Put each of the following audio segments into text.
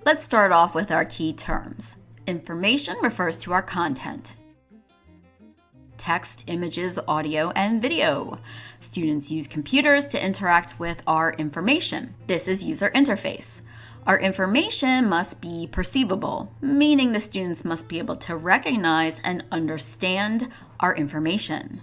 Let's start off with our key terms. Information refers to our content. Text, images, audio, and video. Students use computers to interact with our information. This is user interface. Our information must be perceivable, meaning the students must be able to recognize and understand our information.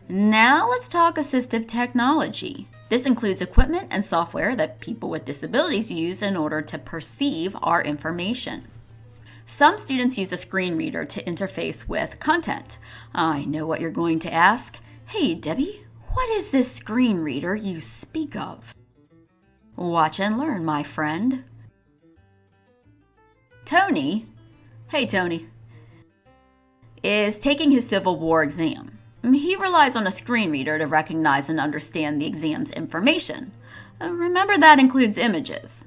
Now let's talk assistive technology. This includes equipment and software that people with disabilities use in order to perceive our information. Some students use a screen reader to interface with content. I know what you're going to ask. Hey, Debbie, what is this screen reader you speak of? Watch and learn, my friend. Tony, hey Tony, is taking his Civil War exam. He relies on a screen reader to recognize and understand the exam's information. Remember, that includes images.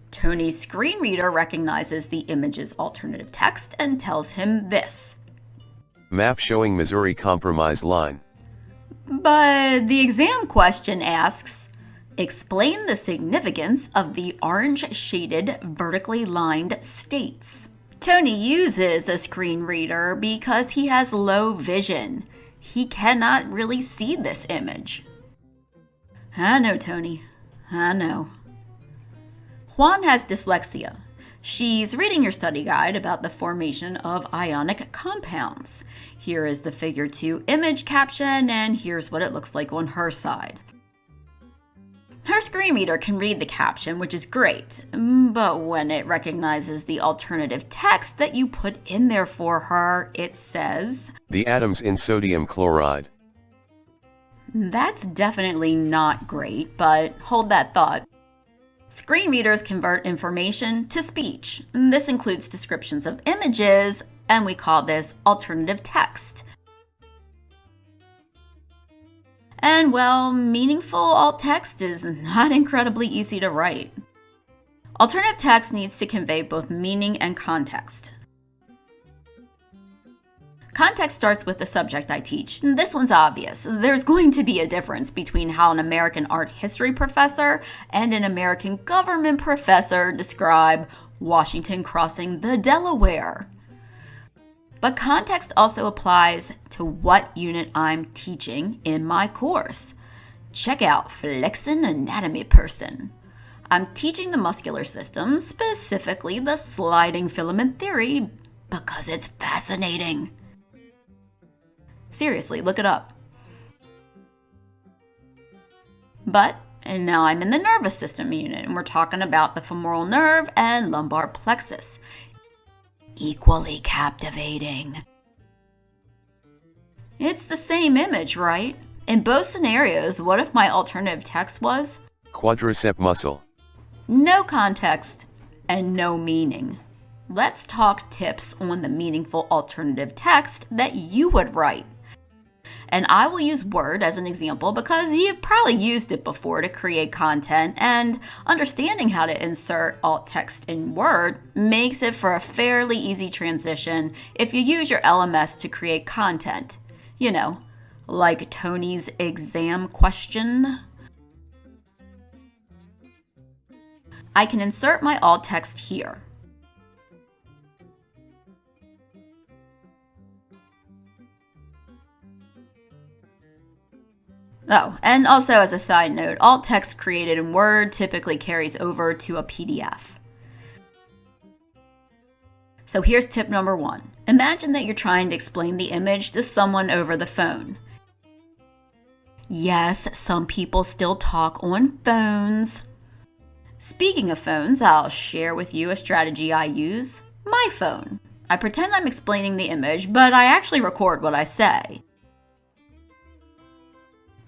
Tony's screen reader recognizes the image's alternative text and tells him this. Map showing Missouri Compromise line. But the exam question asks, explain the significance of the orange-shaded, vertically lined states. Tony uses a screen reader because he has low vision. He cannot really see this image. I know, Tony. I know. Juan has dyslexia. She's reading your study guide about the formation of ionic compounds. Here is the figure 2 image caption, and here's what it looks like on her side. Her screen reader can read the caption, which is great, but when it recognizes the alternative text that you put in there for her, it says, the atoms in sodium chloride. That's definitely not great, but hold that thought. Screen readers convert information to speech. This includes descriptions of images, and we call this alternative text. And well, meaningful alt text is not incredibly easy to write. Alternative text needs to convey both meaning and context. Context starts with the subject I teach. This one's obvious. There's going to be a difference between how an American art history professor and an American government professor describe Washington crossing the Delaware. But context also applies to what unit I'm teaching in my course. Check out Flexin Anatomy Person. I'm teaching the muscular system, specifically the sliding filament theory, because it's fascinating. Seriously, look it up. And now I'm in the nervous system unit, and we're talking about the femoral nerve and lumbar plexus. Equally captivating. It's the same image, right? In both scenarios, what if my alternative text was quadricep muscle? No context and no meaning. Let's talk tips on the meaningful alternative text that you would write. And I will use Word as an example because you've probably used it before to create content, and understanding how to insert alt text in Word makes it for a fairly easy transition if you use your LMS to create content. You know, like Tony's exam question. I can insert my alt text here. Oh, and also as a side note, alt text created in Word typically carries over to a PDF. So here's tip number 1. Imagine that you're trying to explain the image to someone over the phone. Yes, some people still talk on phones. Speaking of phones, I'll share with you a strategy I use, my phone. I pretend I'm explaining the image, but I actually record what I say.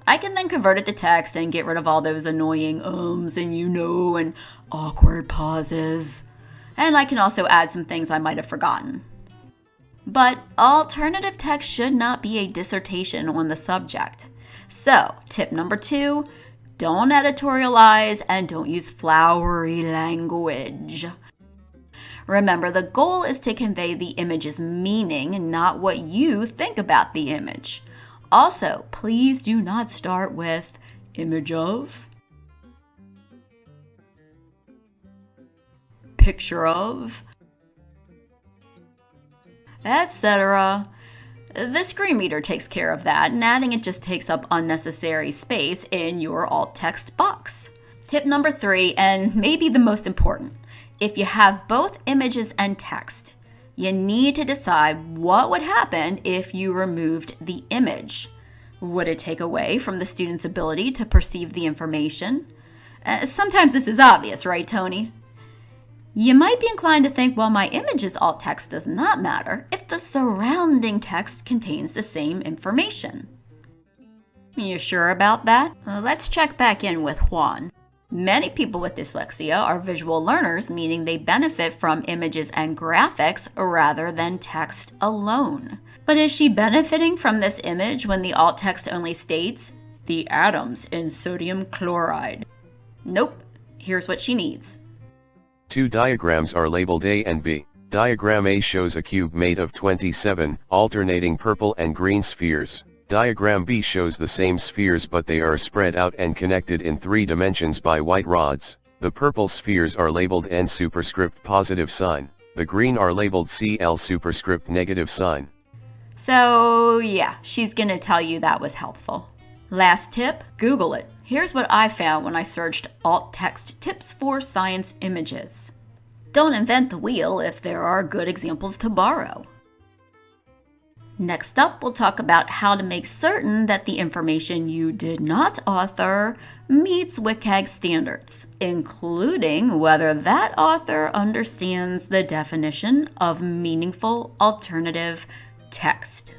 I can then convert it to text and get rid of all those annoying ums and and awkward pauses. And I can also add some things I might have forgotten. But alternative text should not be a dissertation on the subject. So, tip number 2, don't editorialize and don't use flowery language. Remember, the goal is to convey the image's meaning, not what you think about the image. Also, please do not start with image of picture of, etc. The screen reader takes care of that, and adding it just takes up unnecessary space in your alt text box. Tip number 3, and maybe the most important, if you have both images and text, you need to decide what would happen if you removed the image. Would it take away from the student's ability to perceive the information? Sometimes this is obvious, right, Tony? You might be inclined to think, well, my image's alt text does not matter if the surrounding text contains the same information. You sure about that? Let's check back in with Juan. Many people with dyslexia are visual learners, meaning they benefit from images and graphics rather than text alone. But is she benefiting from this image when the alt text only states, the atoms in sodium chloride? Nope. Here's what she needs. 2 diagrams are labeled A and B. Diagram A shows a cube made of 27 alternating purple and green spheres. Diagram B shows the same spheres, but they are spread out and connected in 3 dimensions by white rods. The purple spheres are labeled N superscript positive sign. The green are labeled CL superscript negative sign. So yeah, she's gonna tell you that was helpful. Last tip, Google it. Here's what I found when I searched alt text tips for science images. Don't invent the wheel if there are good examples to borrow. Next up, we'll talk about how to make certain that the information you did not author meets WCAG standards, including whether that author understands the definition of meaningful alternative text.